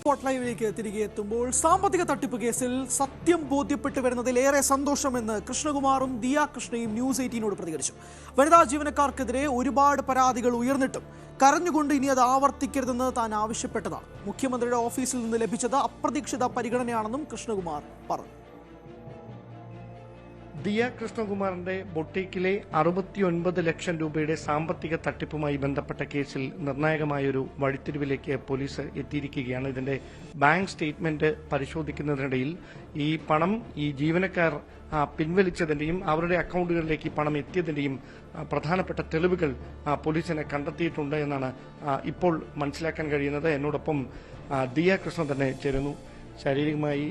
Spot ലൈവിലേക്ക് തിരികെ എത്തുമ്പോൾ സാമ്പത്തിക തട്ടിപ്പ് കേസിൽ സത്യം ബോധ്യപ്പെട്ടു വരുന്നതിൽ ഏറെ സന്തോഷമെന്ന് കൃഷ്ണകുമാറും ദിയ കൃഷ്ണയും ന്യൂസ് 18നോട് പ്രതികരിച്ചു. വനിതാ ജീവനക്കാർക്കെതിരെ ഒരുപാട് പരാതികൾ ഉയർന്നിട്ടും കരഞ്ഞുകൊണ്ട് ഇനി അത് ആവർത്തിക്കരുതെന്ന് താൻ ആവശ്യപ്പെട്ടതാണ്. മുഖ്യമന്ത്രിയുടെ ഓഫീസിൽ നിന്ന് ലഭിച്ചത് അപ്രതീക്ഷിത പരിഗണനയാണെന്നും കൃഷ്ണകുമാർ പറഞ്ഞു. ദിയ കൃഷ്ണകുമാറിന്റെ ബൊട്ടീക്കിലെ 69 ലക്ഷം രൂപയുടെ സാമ്പത്തിക തട്ടിപ്പുമായി ബന്ധപ്പെട്ട കേസിൽ നിർണായകമായൊരു വഴിത്തിരിവിലേക്ക് പോലീസ് എത്തിയിരിക്കുകയാണ്. ഇതിന്റെ ബാങ്ക് സ്റ്റേറ്റ്മെന്റ് പരിശോധിക്കുന്നതിനിടയിൽ ഈ പണം ഈ ജീവനക്കാർ പിൻവലിച്ചതിന്റെയും അവരുടെ അക്കൗണ്ടുകളിലേക്ക് പണം എത്തിയതിന്റെയും പ്രധാനപ്പെട്ട തെളിവുകൾ പോലീസിനെ കണ്ടെത്തിയിട്ടുണ്ട് എന്നാണ് ഇപ്പോൾ മനസ്സിലാക്കാൻ കഴിയുന്നത്. എന്നോടൊപ്പം ദിയ കൃഷ്ണൻ തന്നെ ചേരുന്നു. ശാരീരികമായി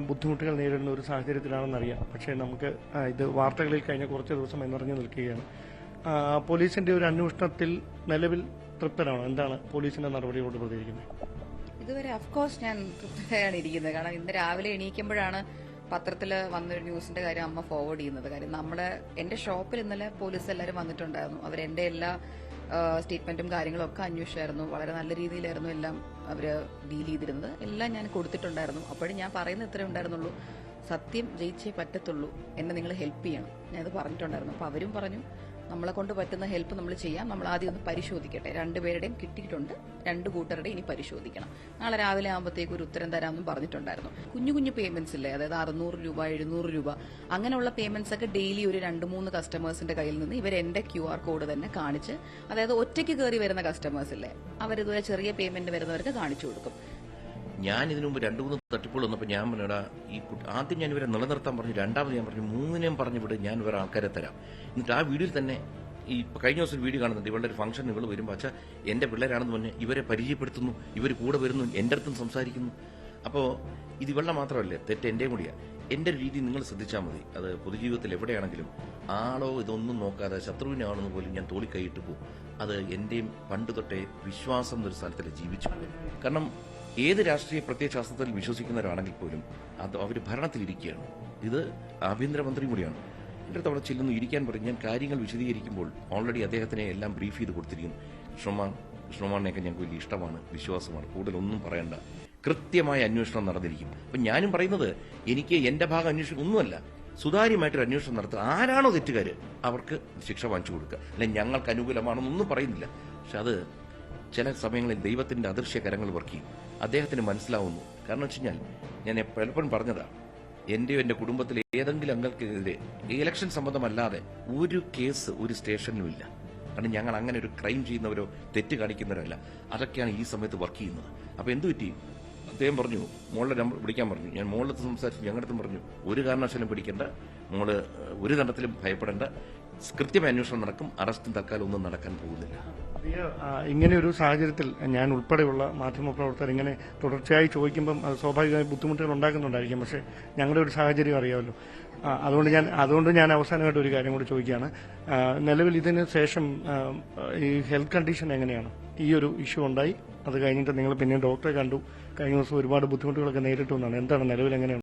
ബുദ്ധിമുട്ടുകൾ നേരിടുന്ന ഒരു സാഹചര്യത്തിലാണെന്നറിയാം. പക്ഷേ നമുക്ക് ഇത് വാർത്തകളിൽ കഴിഞ്ഞ കുറച്ച് ദിവസം എന്നറിഞ്ഞു നിൽക്കുകയാണ്. പോലീസിന്റെ ഒരു അന്വേഷണത്തിൽ നിലവിൽ തൃപ്തരാണോ? എന്താണ് പോലീസിന്റെ നടപടിയോട് പ്രതികരിക്കുന്നത്? ഇതുവരെ അഫ്കോഴ്സ് ഞാൻ തൃപ്തരാണ് ഇരിക്കുന്നത്. കാരണം ഇന്ന് രാവിലെ എണീക്കുമ്പോഴാണ് പത്രത്തിൽ വന്നൊരു ന്യൂസിന്റെ കാര്യം അമ്മ ഫോർവേഡ് ചെയ്യുന്നത്. കാര്യം എന്റെ ഷോപ്പിൽ ഇന്നലെ പോലീസ് എല്ലാവരും വന്നിട്ടുണ്ടായിരുന്നു. അവരെന്റെ എല്ലാ സ്റ്റേറ്റ്മെന്റും കാര്യങ്ങളും ഒക്കെ അന്വേഷിച്ചായിരുന്നു. വളരെ നല്ല രീതിയിലായിരുന്നു എല്ലാം അവര് ഡീൽ ചെയ്തിരുന്നത്. എല്ലാം ഞാൻ കൊടുത്തിട്ടുണ്ടായിരുന്നു. അപ്പോഴും ഞാൻ പറയുന്ന ഇത്രേ ഉണ്ടായിരുന്നുള്ളൂ, സത്യം ജയിച്ചേ പറ്റത്തുള്ളൂ, എന്നെ നിങ്ങൾ ഹെൽപ്പ് ചെയ്യണം, ഞാനത് പറഞ്ഞിട്ടുണ്ടായിരുന്നു. അപ്പൊ അവരും പറഞ്ഞു നമ്മളെ കൊണ്ട് പറ്റുന്ന ഹെൽപ്പ് നമ്മൾ ചെയ്യാം, നമ്മൾ ആദ്യം ഒന്ന് പരിശോധിക്കട്ടെ. രണ്ടുപേരുടെയും കിട്ടിയിട്ടുണ്ട്, രണ്ടു കൂട്ടരുടെ ഇനി പരിശോധിക്കണം, നാളെ രാവിലെ ആകുമ്പോഴത്തേക്ക് ഒരു ഉത്തരം തരാമെന്നും പറഞ്ഞിട്ടുണ്ടായിരുന്നു. കുഞ്ഞു കുഞ്ഞു പേയ്മെന്റ്സ് ഇല്ലേ, അതായത് 600 രൂപ 700 രൂപ അങ്ങനെയുള്ള പേയ്മെന്റ്സ് ഒക്കെ ഡെയിലി ഒരു 2-3 കസ്റ്റമേഴ്സിന്റെ കയ്യിൽ നിന്ന് ഇവർ എന്റെ QR കോഡ് തന്നെ കാണിച്ച്, അതായത് ഒറ്റയ്ക്ക് കയറി വരുന്ന കസ്റ്റമേഴ്സ് ഇല്ലേ, അവരിതുവരെ ചെറിയ പേയ്മെന്റ് വരുന്നവർക്ക് കാണിച്ചു കൊടുക്കും. ഞാൻ ഇതിനു മുമ്പ് 2-3 തട്ടിപ്പുകൾ വന്നപ്പോൾ ഞാൻ പറഞ്ഞാ ഈ ആദ്യം ഞാൻ ഇവരെ നിലനിർത്താൻ പറഞ്ഞു, രണ്ടാമത് ഞാൻ പറഞ്ഞു 3-നെയും പറഞ്ഞു വിട്, ഞാൻ വേറെ ആൾക്കാരെ തരാം. എന്നിട്ട് ആ വീഡിയോയിൽ തന്നെ ഈ കഴിഞ്ഞ ദിവസം വീഡിയോ കാണുന്നുണ്ട്, ഇവളുടെ ഒരു ഫംഗ്ഷൻ ഇവൾ വരുമ്പോൾ അച്ഛാ എന്റെ പിള്ളേരാണെന്ന് പറഞ്ഞ് ഇവരെ പരിചയപ്പെടുത്തുന്നു, ഇവർ കൂടെ വരുന്നു, എന്റെ അടുത്തും സംസാരിക്കുന്നു. അപ്പോൾ ഇത് ഇവളുടെ മാത്രമല്ലേ, തെറ്റ് എന്റെയും കൂടിയാണ്. എന്റെ രീതി നിങ്ങൾ ശ്രദ്ധിച്ചാൽ മതി. അത് പൊതുജീവിതത്തിൽ എവിടെയാണെങ്കിലും ആളോ ഇതൊന്നും നോക്കാതെ ശത്രുവിനാണെന്ന് പോലും ഞാൻ തോളി കൈയിട്ട് പോകും. അത് എന്റെയും പണ്ട് തൊട്ടേ വിശ്വാസം എന്നൊരു സ്ഥലത്തിൽ ജീവിച്ചു. കാരണം ഏത് രാഷ്ട്രീയ പ്രത്യയശാസ്ത്രത്തിൽ വിശ്വസിക്കുന്നവരാണെങ്കിൽ പോലും അത് അവർ ഭരണത്തിലിരിക്കുകയാണ്. ഇത് ആഭ്യന്തരമന്ത്രി കൂടിയാണ്. എൻ്റെ അടുത്ത് അവിടെ ചെല്ലുന്നു, ഇരിക്കാൻ പറഞ്ഞ് ഞാൻ കാര്യങ്ങൾ വിശദീകരിക്കുമ്പോൾ ഓൾറെഡി അദ്ദേഹത്തിനെ എല്ലാം ബ്രീഫ് ചെയ്ത് കൊടുത്തിരിക്കുന്നു. കൃഷ്ണകുമാറിനെയൊക്കെ ഞങ്ങൾക്ക് വലിയ ഇഷ്ടമാണ്, വിശ്വാസമാണ്, കൂടുതലൊന്നും പറയണ്ട, കൃത്യമായ അന്വേഷണം നടന്നിരിക്കും. അപ്പം ഞാനും പറയുന്നത് എനിക്ക് എന്റെ ഭാഗം അന്വേഷണം ഒന്നുമല്ല, സുതാര്യമായിട്ടൊരു അന്വേഷണം നടത്തുക. ആരാണോ തെറ്റുകാര് അവർക്ക് ശിക്ഷ വാങ്ങിച്ചു കൊടുക്കുക. അല്ലെങ്കിൽ ഞങ്ങൾക്ക് അനുകൂലമാണെന്നൊന്നും പറയുന്നില്ല. പക്ഷെ അത് ചില സമയങ്ങളിൽ ദൈവത്തിന്റെ അദൃശ്യ കരങ്ങൾ വർക്ക് ചെയ്യും. അദ്ദേഹത്തിന് മനസ്സിലാവുന്നു. കാരണം വെച്ച് കഴിഞ്ഞാൽ ഞാൻ പലപ്പോഴും പറഞ്ഞതാ, എന്റെയോ എന്റെ കുടുംബത്തിലെ ഏതെങ്കിലും അംഗങ്ങൾക്കെതിരെ ഇലക്ഷൻ സംബന്ധമല്ലാതെ ഒരു കേസ് ഒരു സ്റ്റേഷനിലും ഇല്ല. കാരണം ഞങ്ങൾ അങ്ങനെ ഒരു ക്രൈം ചെയ്യുന്നവരോ തെറ്റ് കാണിക്കുന്നവരല്ല. അതൊക്കെയാണ് ഈ സമയത്ത് വർക്ക് ചെയ്യുന്നത്. അപ്പൊ എന്തു പറ്റി? അദ്ദേഹം പറഞ്ഞു മോളുടെ നമ്പർ വിളിക്കാൻ പറഞ്ഞു. ഞാൻ മോളടുത്ത് സംസാരിച്ചു, ഞങ്ങളടുത്തും പറഞ്ഞു ഒരു കാരണവശാലും പിടിക്കേണ്ട, മോള് ഒരു തരത്തിലും ഭയപ്പെടേണ്ട, കൃത്യമായ അന്വേഷണം നടക്കും, അറസ്റ്റും തൽക്കാലം ഒന്നും നടക്കാൻ പോകുന്നില്ല. ഇങ്ങനെ ഒരു സാഹചര്യത്തിൽ ഞാൻ ഉൾപ്പെടെയുള്ള മാധ്യമപ്രവർത്തകർ ഇങ്ങനെ തുടർച്ചയായി ചോദിക്കുമ്പം അത് സ്വാഭാവികമായി ബുദ്ധിമുട്ടുകൾ ഉണ്ടാക്കുന്നുണ്ടായിരിക്കും. പക്ഷേ ഞങ്ങളുടെ ഒരു സാഹചര്യം അറിയാമല്ലോ. അതുകൊണ്ട് ഞാൻ അവസാനമായിട്ട് ഒരു കാര്യം കൂടി ചോദിക്കുകയാണ്. നിലവിൽ ഇതിന് ശേഷം ഈ ഹെൽത്ത് കണ്ടീഷൻ എങ്ങനെയാണ്? ഈ ഒരു ഇഷ്യൂ ഉണ്ടായി, അത് കഴിഞ്ഞിട്ട് നിങ്ങൾ പിന്നെ ഡോക്ടറെ കണ്ടു, കഴിഞ്ഞ ദിവസം ഒരുപാട് ബുദ്ധിമുട്ടുകളൊക്കെ നേരിട്ടു എന്നാണ്. എന്താണ് നിലവിൽ എങ്ങനെയുണ്ട്?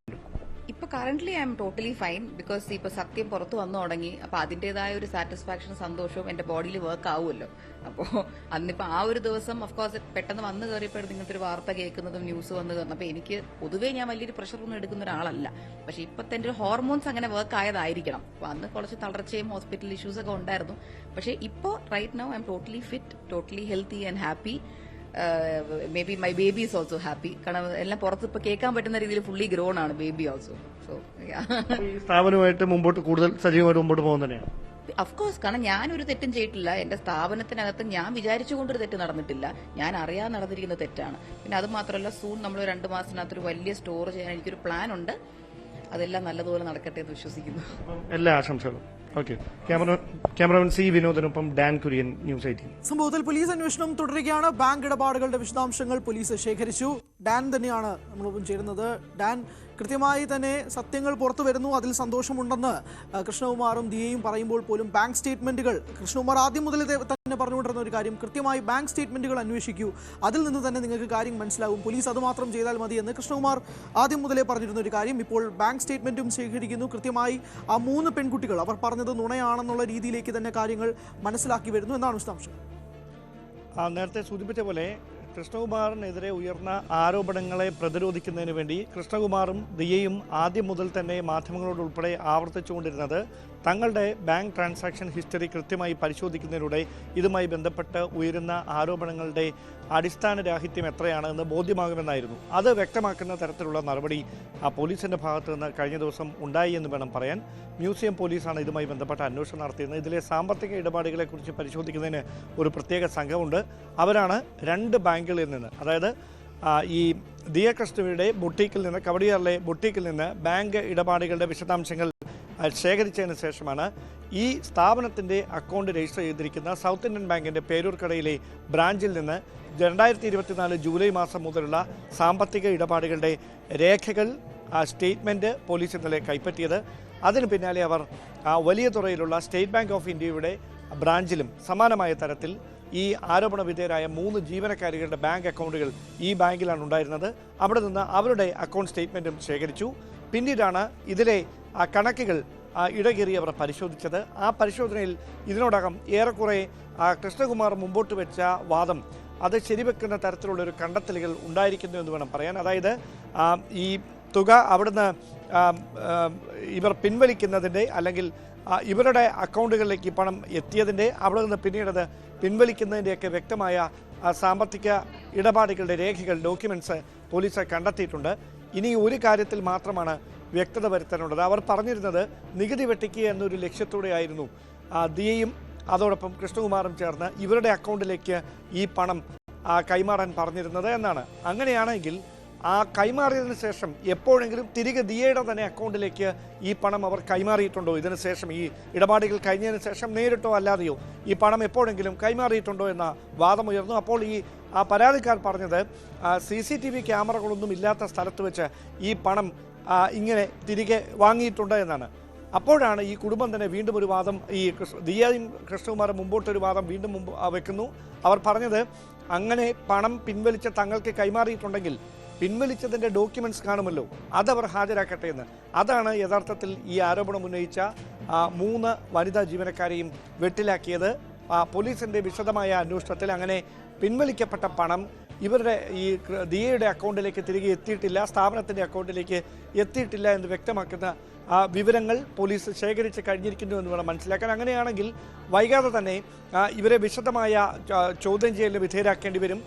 ഇപ്പൊ currently I am totally fine. Because ഇപ്പൊ സത്യം പുറത്തു വന്നു തുടങ്ങി. അപ്പൊ അതിന്റേതായ ഒരു സാറ്റിസ്ഫാക്ഷൻ, സന്തോഷവും എന്റെ ബോഡിയിൽ വർക്ക് ആവുമല്ലോ. അപ്പോ അന്നിപ്പോ ആ ഒരു ദിവസം ഓഫ്കോഴ്സ് പെട്ടെന്ന് വന്നു കയറിയപ്പോഴും ഇങ്ങനത്തെ ഒരു വാർത്ത കേൾക്കുന്നതും ന്യൂസ് വന്നു കയറുന്നു. അപ്പൊ എനിക്ക് പൊതുവേ ഞാൻ വലിയൊരു പ്രഷറൊന്നും എടുക്കുന്ന ഒരാളല്ല. പക്ഷെ ഇപ്പത്തെ എന്റെ ഹോർമോൺസ് അങ്ങനെ വർക്ക് ആയതായിരിക്കണം. അപ്പൊ അന്ന് കുറച്ച് തളർച്ചയും ഹോസ്പിറ്റൽ ഇഷ്യൂസ് ഒക്കെ ഉണ്ടായിരുന്നു. പക്ഷെ ഇപ്പോ right now I am totally fit, totally healthy and happy. Maybe my baby is also happy. കാരണം എല്ലാം പുറത്ത് ഇപ്പൊ കേൾക്കാൻ പറ്റുന്ന രീതിയിൽ ഫുള്ളി ഗ്രോൺ ആണ് ബേബി ഓൾസോ. സോ സ്ഥാപനമായിട്ട് മുമ്പോട്ട് കൂടുതൽ സജീവമായിട്ട് മുമ്പോട്ട് പോകുന്നതന്നെയാണ്. അഫ്കോഴ്സ്. കാരണം ഞാനൊരു തെറ്റും ചെയ്തിട്ടില്ല. എന്റെ സ്ഥാപനത്തിനകത്ത് ഞാൻ വിചാരിച്ചുകൊണ്ടൊരു തെറ്റ് നടന്നിട്ടില്ല, ഞാൻ അറിയാതെ നടന്നിരിക്കുന്ന തെറ്റാണ്. പിന്നെ അത് മാത്രമല്ല, സൂൺ നമ്മൾ 2 മാസത്തിനകത്തൊരു വലിയ സ്റ്റോർ ചെയ്യാൻ എനിക്കൊരു പ്ലാൻ ഉണ്ട്. അതെല്ലാം നല്ലതുപോലെ നടക്കട്ടെ എന്ന് വിശ്വസിക്കുന്നു. എല്ലാ ആശംസകളും. ഓക്കെ. ക്യാമറമാൻ സി വിനോദിനൊപ്പം ഡാൻ കുര്യൻ, ന്യൂസ് 18. സംഭവത്തിൽ പോലീസ് അന്വേഷണം തുടരുകയാണ്. ബാങ്ക് ഇടപാടുകളുടെ വിശദാംശങ്ങൾ പോലീസ് ശേഖരിച്ചു. ഡാൻ തന്നെയാണ് നമ്മളൊപ്പം ചേരുന്നത്. ഡാൻ, കൃത്യമായി തന്നെ സത്യങ്ങൾ പുറത്തു വരുന്നു, അതിൽ സന്തോഷമുണ്ടെന്ന് കൃഷ്ണകുമാറും ദിയയും പറയുമ്പോൾ പോലും ബാങ്ക് സ്റ്റേറ്റ്മെന്റുകൾ, കൃഷ്ണകുമാർ ആദ്യം മുതൽ തന്നെ പറഞ്ഞുകൊണ്ടിരുന്ന ഒരു കാര്യം, കൃത്യമായി ബാങ്ക് സ്റ്റേറ്റ്മെന്റുകൾ അന്വേഷിക്കൂ, അതിൽ നിന്ന് തന്നെ നിങ്ങൾക്ക് കാര്യം മനസ്സിലാകും, പോലീസ് അതുമാത്രം ചെയ്താൽ മതി എന്ന് കൃഷ്ണകുമാർ ആദ്യം മുതലേ പറഞ്ഞിരുന്ന ഒരു കാര്യം ഇപ്പോൾ ബാങ്ക് സ്റ്റേറ്റ്മെന്റും ശേഖരിക്കുന്നു. കൃത്യമായി ആ 3 പെൺകുട്ടികൾ അവർ പറഞ്ഞത് നുണയാണെന്നുള്ള രീതിയിലേക്ക് തന്നെ കാര്യങ്ങൾ മനസ്സിലാക്കി വരുന്നു എന്നാണ് വിശദാംശം. നേരത്തെ സൂചിപ്പിച്ച പോലെ കൃഷ്ണകുമാറിനെതിരെ ഉയർന്ന ആരോപണങ്ങളെ പ്രതിരോധിക്കുന്നതിന് വേണ്ടി കൃഷ്ണകുമാറും ദിയയും ആദ്യം മുതൽ തന്നെ മാധ്യമങ്ങളോട് ഉൾപ്പെടെ ആവർത്തിച്ചുകൊണ്ടിരുന്നത് തങ്ങളുടെ ബാങ്ക് ട്രാൻസാക്ഷൻ ഹിസ്റ്ററി കൃത്യമായി പരിശോധിക്കുന്നതിലൂടെ ഇതുമായി ബന്ധപ്പെട്ട് ഉയരുന്ന ആരോപണങ്ങളുടെ അടിസ്ഥാനരാഹിത്യം എത്രയാണ് എന്ന് ബോധ്യമാകുമെന്നായിരുന്നു. അത് വ്യക്തമാക്കുന്ന തരത്തിലുള്ള നടപടി പോലീസിന്റെ ഭാഗത്തു നിന്ന് കഴിഞ്ഞ ദിവസം ഉണ്ടായി എന്ന് വേണം പറയാൻ. മ്യൂസിയം പോലീസാണ് ഇതുമായി ബന്ധപ്പെട്ട അന്വേഷണം നടത്തിയത്. ഇതിലെ സാമ്പത്തിക ഇടപാടുകളെക്കുറിച്ച് പരിശോധിക്കുന്നതിന് ഒരു പ്രത്യേക സംഘമുണ്ട്. അവരാണ് 2 ബാങ്കുകളിൽ നിന്ന്, അതായത് ഈ ദിയ കൃഷ്ണയുടെ ബുട്ടീക്കിൽ നിന്ന്, കവടിയാറിലെ ബുട്ടീക്കിൽ നിന്ന് ബാങ്ക് ഇടപാടുകളുടെ വിശദാംശങ്ങൾ ശേഖരിച്ചതിന് ശേഷമാണ് ഈ സ്ഥാപനത്തിൻ്റെ അക്കൗണ്ട് രജിസ്റ്റർ ചെയ്തിരിക്കുന്ന സൗത്ത് ഇന്ത്യൻ ബാങ്കിൻ്റെ പേരൂർക്കടയിലെ ബ്രാഞ്ചിൽ നിന്ന് 2024 ജൂലൈ മാസം മുതലുള്ള സാമ്പത്തിക ഇടപാടുകളുടെ രേഖകൾ, സ്റ്റേറ്റ്മെൻറ്റ് പോലീസ് ഇന്നലെ കൈപ്പറ്റിയത്. അതിന് പിന്നാലെ അവർ വലിയ തുറയിലുള്ള സ്റ്റേറ്റ് ബാങ്ക് ഓഫ് ഇന്ത്യയുടെ ബ്രാഞ്ചിലും സമാനമായ തരത്തിൽ ഈ ആരോപണ വിധേയരായ 3 ജീവനക്കാരികളുടെ ബാങ്ക് അക്കൗണ്ടുകൾ ഈ ബാങ്കിലാണ് ഉണ്ടായിരുന്നത്. അവിടെ നിന്ന് അവരുടെ അക്കൗണ്ട് സ്റ്റേറ്റ്മെൻറ്റും ശേഖരിച്ചു. പിന്നീടാണ് ഇതിലെ കണക്കുകൾ ഇടകേറിയവർ പരിശോധിച്ചത്. ആ പരിശോധനയിൽ ഇതിനോടകം ഏറെക്കുറെ കൃഷ്ണകുമാർ മുമ്പോട്ട് വെച്ച വാദം അത് ശരിവെക്കുന്ന തരത്തിലുള്ളൊരു കണ്ടെത്തലുകൾ ഉണ്ടായിരിക്കുന്നു എന്ന് വേണം പറയാൻ. അതായത് ഈ തുക അവിടുന്ന് ഇവർ പിൻവലിക്കുന്നതിൻ്റെ, അല്ലെങ്കിൽ ഇവരുടെ അക്കൗണ്ടുകളിലേക്ക് പണം എത്തിയതിൻ്റെ, അവിടെ നിന്ന് പിന്നീടത് പിൻവലിക്കുന്നതിൻ്റെയൊക്കെ വ്യക്തമായ സാമ്പത്തിക ഇടപാടുകളുടെ രേഖകൾ, ഡോക്യുമെൻറ്റ്സ് പോലീസ് കണ്ടെത്തിയിട്ടുണ്ട്. ഇനി ഒരു കാര്യത്തിൽ മാത്രമാണ് വ്യക്തത വരുത്താനുള്ളത്. അവർ പറഞ്ഞിരുന്നത് നികുതി വെട്ടിക്കുക എന്നൊരു ലക്ഷ്യത്തോടെയായിരുന്നു ദിയയും അതോടൊപ്പം കൃഷ്ണകുമാറും ചേർന്ന് ഇവരുടെ അക്കൗണ്ടിലേക്ക് ഈ പണം കൈമാറാൻ പറഞ്ഞിരുന്നത് എന്നാണ്. അങ്ങനെയാണെങ്കിൽ ആ കൈമാറിയതിനു ശേഷം എപ്പോഴെങ്കിലും തിരികെ ദിയയുടെ തന്നെ അക്കൗണ്ടിലേക്ക് ഈ പണം അവർ കൈമാറിയിട്ടുണ്ടോ? ഇതിനു ശേഷം ഈ ഇടപാടുകൾ കഴിഞ്ഞതിന് ശേഷം നേരിട്ടോ അല്ലാതെയോ ഈ പണം എപ്പോഴെങ്കിലും കൈമാറിയിട്ടുണ്ടോ എന്ന വാദമുയർന്നു. അപ്പോൾ ഈ പരാതിക്കാർ പറഞ്ഞത് CCTV ക്യാമറകളൊന്നും ഇല്ലാത്ത സ്ഥലത്ത് വെച്ച് ഈ പണം ഇങ്ങനെ തിരികെ വാങ്ങിയിട്ടുണ്ട് എന്നാണ്. അപ്പോഴാണ് ഈ കുടുംബം തന്നെ വീണ്ടും ഒരു വാദം, ഈ ദിയയും കൃഷ്ണകുമാറും മുമ്പോട്ടൊരു വാദം വീണ്ടും വെക്കുന്നു. അവർ പറഞ്ഞത് അങ്ങനെ പണം പിൻവലിച്ച തങ്ങൾക്ക് കൈമാറിയിട്ടുണ്ടെങ്കിൽ പിൻവലിച്ചതിൻ്റെ ഡോക്യുമെൻറ്റ്സ് കാണുമല്ലോ, അതവർ ഹാജരാക്കട്ടെ എന്ന്. അതാണ് യഥാർത്ഥത്തിൽ ഈ ആരോപണം ഉന്നയിച്ച 3 വനിതാ ജീവനക്കാരെയും വെട്ടിലാക്കിയത്. പോലീസിൻ്റെ വിശദമായ അന്വേഷണത്തിൽ അങ്ങനെ പിൻവലിക്കപ്പെട്ട പണം ഇവരുടെ ഈ ദിയയുടെ അക്കൗണ്ടിലേക്ക് തിരികെ എത്തിയിട്ടില്ല, സ്ഥാപനത്തിൻ്റെ അക്കൗണ്ടിലേക്ക് എത്തിയിട്ടില്ല എന്ന് വ്യക്തമാക്കുന്ന വിവരങ്ങൾ പോലീസ് ശേഖരിച്ച് കഴിഞ്ഞിരിക്കുന്നു എന്ന് വേണം മനസ്സിലാക്കാൻ. അങ്ങനെയാണെങ്കിൽ വൈകാതെ തന്നെ ഇവരെ വിശദമായ ചോദ്യം ചെയ്യലിന് വിധേയരാക്കേണ്ടി വരും.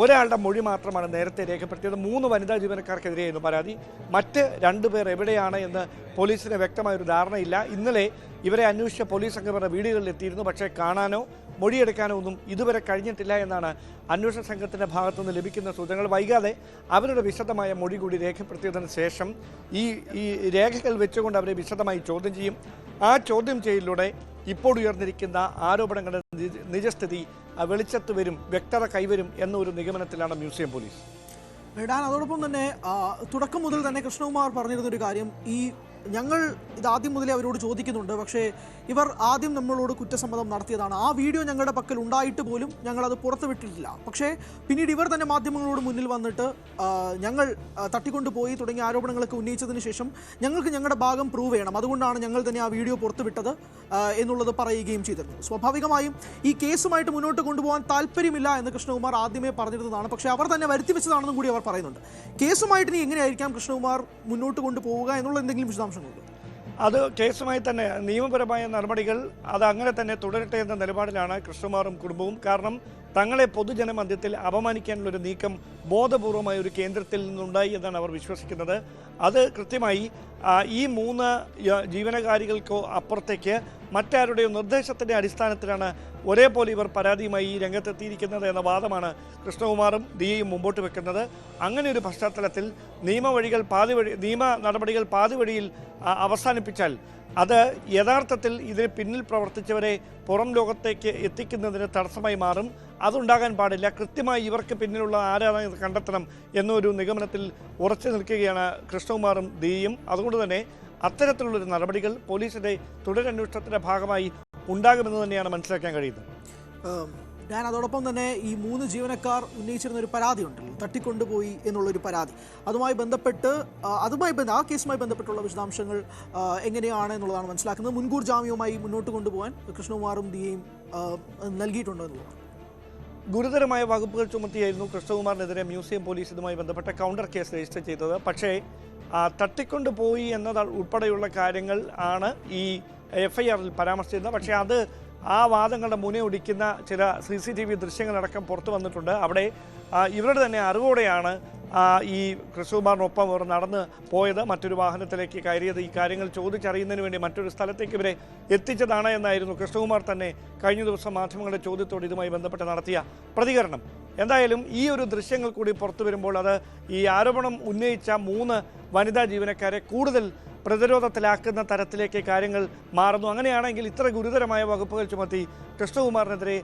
ഒരാളുടെ മൊഴി മാത്രമാണ് നേരത്തെ രേഖപ്പെടുത്തിയത്. 3 വനിതാ ജീവനക്കാർക്കെതിരെയായിരുന്നു പരാതി. മറ്റ് 2 പേർ എവിടെയാണ് എന്ന് പോലീസിന് വ്യക്തമായൊരു ധാരണയില്ല. ഇന്നലെ ഇവരെ അന്വേഷിച്ച പോലീസ് സംഘം ഇവരുടെ വീടുകളിൽ എത്തിയിരുന്നു. പക്ഷേ കാണാനോ മൊഴിയെടുക്കാനോ ഒന്നും ഇതുവരെ കഴിഞ്ഞിട്ടില്ല എന്നാണ് അന്വേഷണ സംഘത്തിൻ്റെ ഭാഗത്തുനിന്ന് ലഭിക്കുന്ന സൂചനകൾ. വൈകാതെ അവരുടെ വിശദമായ മൊഴി കൂടി രേഖപ്പെടുത്തിയതിന് ശേഷം ഈ രേഖകൾ വെച്ചുകൊണ്ട് അവരെ വിശദമായി ചോദ്യം ചെയ്യും. ആ ചോദ്യം ചെയ്യലിലൂടെ ഇപ്പോൾ ഉയർന്നിരിക്കുന്ന ആരോപണങ്ങളുടെ നിജസ്ഥിതി വെളിച്ചത്ത് വരും, വ്യക്തത കൈവരും എന്നൊരു നിഗമനത്തിലാണ് മ്യൂസിയം പോലീസ്. ഡാൻ, അതോടൊപ്പം തന്നെ തുടക്കം മുതൽ തന്നെ കൃഷ്ണകുമാർ പറഞ്ഞിരുന്നൊരു കാര്യം, ഞങ്ങൾ ഇതാദ്യം മുതലേ അവരോട് ചോദിക്കുന്നുണ്ട്, പക്ഷേ ഇവർ ആദ്യം നമ്മളോട് കുറ്റസമ്മതം നടത്തിയതാണ്. ആ വീഡിയോ ഞങ്ങളുടെ പക്കൽ ഉണ്ടായിട്ട് പോലും ഞങ്ങളത് പുറത്തുവിട്ടിട്ടില്ല. പക്ഷേ പിന്നീട് ഇവർ തന്നെ മാധ്യമങ്ങളോട് മുന്നിൽ വന്നിട്ട് ഞങ്ങൾ തട്ടിക്കൊണ്ടുപോയി തുടങ്ങിയ ആരോപണങ്ങളൊക്കെ ഉന്നയിച്ചതിന് ശേഷം ഞങ്ങൾക്ക് ഞങ്ങളുടെ ഭാഗം പ്രൂവ് ചെയ്യണം, അതുകൊണ്ടാണ് ഞങ്ങൾ തന്നെ ആ വീഡിയോ പുറത്തുവിട്ടത് എന്നുള്ളത് പറയുകയും ചെയ്തിരുന്നു. സ്വാഭാവികമായും ഈ കേസുമായിട്ട് മുന്നോട്ട് കൊണ്ടുപോകാൻ താല്പര്യമില്ല എന്ന് കൃഷ്ണകുമാർ ആദ്യമേ പറഞ്ഞിരുന്നതാണ്. പക്ഷേ അവർ തന്നെ വരുത്തി വെച്ചതാണെന്നും കൂടി അവർ പറയുന്നുണ്ട്. കേസുമായിട്ട് ഇനി എങ്ങനെയായിരിക്കാം കൃഷ്ണകുമാർ മുന്നോട്ട് കൊണ്ടുപോവുക എന്നുള്ള എന്തെങ്കിലും വിശദാംശങ്ങളുണ്ട്? അത് കേസുമായി തന്നെ നിയമപരമായ നടപടികൾ അത് അങ്ങനെ തന്നെ തുടരട്ടെ എന്ന നിലപാടിലാണ് കൃഷ്ണകുമാറും കുടുംബവും. കാരണം തങ്ങളെ പൊതുജനമധ്യത്തിൽ അപമാനിക്കാനുള്ളൊരു നീക്കം ബോധപൂർവമായ ഒരു കേന്ദ്രത്തിൽ നിന്നുണ്ടായി എന്നാണ് അവർ വിശ്വസിക്കുന്നത്. അത് കൃത്യമായി ഈ 3 ജീവനക്കാരികൾക്കോ അപ്പുറത്തേക്ക് മറ്റാരുടെയോ നിർദ്ദേശത്തിൻ്റെ അടിസ്ഥാനത്തിലാണ് ഒരേപോലെ ഇവർ പരാതിയുമായി ഈ രംഗത്തെത്തിയിരിക്കുന്നത് എന്ന വാദമാണ് കൃഷ്ണകുമാറും ദിയയും മുമ്പോട്ട് വെക്കുന്നത്. അങ്ങനെ ഒരു പശ്ചാത്തലത്തിൽ നിയമ നടപടികൾ പാതിവഴിയിൽ അവസാനിപ്പിച്ചാൽ അത് യഥാർത്ഥത്തിൽ ഇതിന് പിന്നിൽ പ്രവർത്തിച്ചവരെ പുറം ലോകത്തേക്ക് എത്തിക്കുന്നതിന് തടസ്സമായി മാറും. അതുണ്ടാകാൻ പാടില്ല. കൃത്യമായി ഇവർക്ക് പിന്നിലുള്ള ആരാണെന്ന് കണ്ടെത്തണം എന്നൊരു നിഗമനത്തിൽ ഉറച്ചു നിൽക്കുകയാണ് കൃഷ്ണകുമാറും ദിയയും. അതുകൊണ്ട് തന്നെ അത്തരത്തിലുള്ളൊരു നടപടികൾ പോലീസിൻ്റെ തുടരന്വേഷണത്തിൻ്റെ ഭാഗമായി ഉണ്ടാകുമെന്ന് തന്നെയാണ് മനസ്സിലാക്കാൻ കഴിയുന്നത്. ഞാൻ അതോടൊപ്പം തന്നെ ഈ 3 ജീവനക്കാർ ഉന്നയിച്ചിരുന്ന ഒരു പരാതി ഉണ്ടല്ലോ, തട്ടിക്കൊണ്ടുപോയി എന്നുള്ളൊരു പരാതി, അതുമായി ബന്ധപ്പെട്ട് ആ കേസുമായി ബന്ധപ്പെട്ടുള്ള വിശദാംശങ്ങൾ എങ്ങനെയാണ് എന്നുള്ളതാണ് മനസ്സിലാക്കുന്നത്. മുൻകൂർ ജാമ്യവുമായി മുന്നോട്ട് കൊണ്ടുപോകാൻ കൃഷ്ണകുമാറും ദിയയും നൽകിയിട്ടുണ്ടോ എന്നുള്ളതാണ്. ഗുരുതരമായ വകുപ്പുകൾ ചുമത്തിയായിരുന്നു കൃഷ്ണകുമാറിനെതിരെ മ്യൂസിയം പോലീസ് ഇതുമായി ബന്ധപ്പെട്ട കൗണ്ടർ കേസ് രജിസ്റ്റർ ചെയ്തത്. പക്ഷേ തട്ടിക്കൊണ്ടുപോയി എന്നത് ഉൾപ്പെടെയുള്ള കാര്യങ്ങൾ ആണ് ഈ FIR-ൽ പരാമർശിച്ചിരുന്നത്. പക്ഷേ അത് ആ വാദങ്ങളുടെ മുനയൊടിക്കുന്ന ചില CCTV ദൃശ്യങ്ങളടക്കം പുറത്തു വന്നിട്ടുണ്ട്. അവിടെ ഇവരുടെ തന്നെ അറിവോടെയാണ് ഈ കൃഷ്ണകുമാറിനൊപ്പം ഇവർ നടന്ന് പോയത്, മറ്റൊരു വാഹനത്തിലേക്ക് കയറിയത്. ഈ കാര്യങ്ങൾ ചോദിച്ചറിയുന്നതിന് വേണ്ടി മറ്റൊരു സ്ഥലത്തേക്ക് ഇവരെ എത്തിച്ചതാണ് എന്നായിരുന്നു കൃഷ്ണകുമാർ തന്നെ കഴിഞ്ഞ ദിവസം മാധ്യമങ്ങളുടെ ചോദ്യത്തോട് ഇതുമായി ബന്ധപ്പെട്ട് നടത്തിയ പ്രതികരണം. എന്തായാലും ഈ ഒരു ദൃശ്യങ്ങൾ കൂടി പുറത്തു വരുമ്പോൾ അത് ഈ ആരോപണം ഉന്നയിച്ച 3 വനിതാ ജീവനക്കാരെ കൂടുതൽ പ്രതിരോധത്തിലാക്കുന്ന തരത്തിലേക്ക് കാര്യങ്ങൾ മാറുന്നു. അങ്ങനെയാണെങ്കിൽ ഇത്ര ഗുരുതരമായ വകുപ്പുകൾ ചുമത്തി കൃഷ്ണകുമാറിനെതിരെ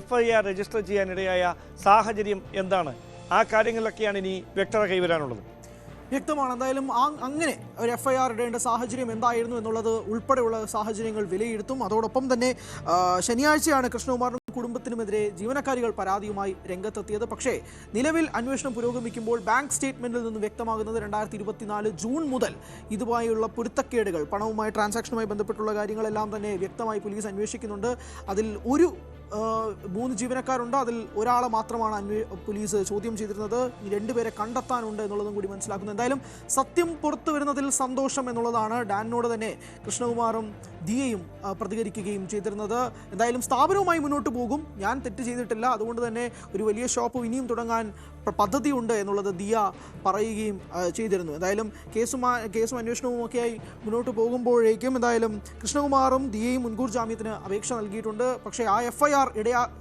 FIR രജിസ്റ്റർ ചെയ്യാനിടയായ സാഹചര്യം എന്താണ്? ആ കാര്യങ്ങളിലൊക്കെയാണ് ഇനി വ്യക്തത കൈവരാനുള്ളത്. വ്യക്തമാണ്. എന്തായാലും അങ്ങനെ ഒരു FIR ഇടേണ്ട സാഹചര്യം എന്തായിരുന്നു എന്നുള്ളത് ഉൾപ്പെടെയുള്ള സാഹചര്യങ്ങൾ വിലയിരുത്തും. അതോടൊപ്പം തന്നെ ശനിയാഴ്ചയാണ് കൃഷ്ണകുമാറിനും കുടുംബത്തിനുമെതിരെ ജീവനക്കാരികൾ പരാതിയുമായി രംഗത്തെത്തിയത്. പക്ഷേ നിലവിൽ അന്വേഷണം പുരോഗമിക്കുമ്പോൾ ബാങ്ക് സ്റ്റേറ്റ്മെന്റിൽ നിന്ന് വ്യക്തമാകുന്നത് 2024 ജൂൺ മുതൽ ഇതുമായുള്ള പൊരുത്തക്കേടുകൾ, പണവുമായി ട്രാൻസാക്ഷനുമായി ബന്ധപ്പെട്ടുള്ള കാര്യങ്ങളെല്ലാം തന്നെ വ്യക്തമായി പോലീസ് അന്വേഷിക്കുന്നുണ്ട്. അതിൽ 3 ജീവനക്കാരുണ്ട്. അതിൽ ഒരാളെ മാത്രമാണ് പോലീസ് ചോദ്യം ചെയ്തിരുന്നത്. 2 പേരെ കണ്ടെത്താനുണ്ട് എന്നുള്ളതും കൂടി മനസ്സിലാക്കുന്നു. എന്തായാലും സത്യം പുറത്തു വരുന്നതിൽ സന്തോഷം എന്നുള്ളതാണ് ഡാനിനോട് തന്നെ കൃഷ്ണകുമാറും ദിയയും പ്രതികരിക്കുകയും ചെയ്തിരുന്നത്. എന്തായാലും സ്ഥാപനവുമായി മുന്നോട്ട് പോകും, ഞാൻ തെറ്റ് ചെയ്തിട്ടില്ല, അതുകൊണ്ട് തന്നെ ഒരു വലിയ ഷോപ്പ് ഇനിയും തുടങ്ങാൻ പദ്ധതിയുണ്ട് എന്നുള്ളത് ദിയ പറയുകയും ചെയ്തിരുന്നു. എന്തായാലും കേസും അന്വേഷണവും ഒക്കെയായി മുന്നോട്ട് പോകുമ്പോഴേക്കും എന്തായാലും കൃഷ്ണകുമാറും ദിയയും മുൻകൂർ ജാമ്യത്തിന് അപേക്ഷ നൽകിയിട്ടുണ്ട്. പക്ഷേ ആ FIR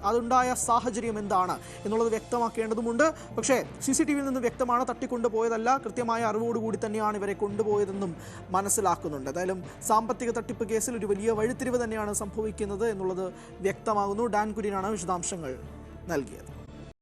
അതുണ്ടായ സാഹചര്യം എന്താണ് എന്നുള്ളത് വ്യക്തമാക്കേണ്ടതുണ്ട്. പക്ഷേ CCTV-യിൽ നിന്ന് വ്യക്തമാണ്, തട്ടിക്കൊണ്ടുപോയതല്ല, കൃത്യമായ അറിവോടുകൂടി തന്നെയാണ് ഇവരെ കൊണ്ടുപോയതെന്നും മനസ്സിലാക്കുന്നുണ്ട്. എന്തായാലും സാമ്പത്തിക തട്ടിപ്പ് കേസിൽ ഒരു വലിയ വഴിത്തിരിവ് തന്നെയാണ് സംഭവിക്കുന്നത് എന്നുള്ളത് വ്യക്തമാകുന്നു. ഡാൻ കുര്യനാണ് വിശദാംശങ്ങൾ നൽകിയത്.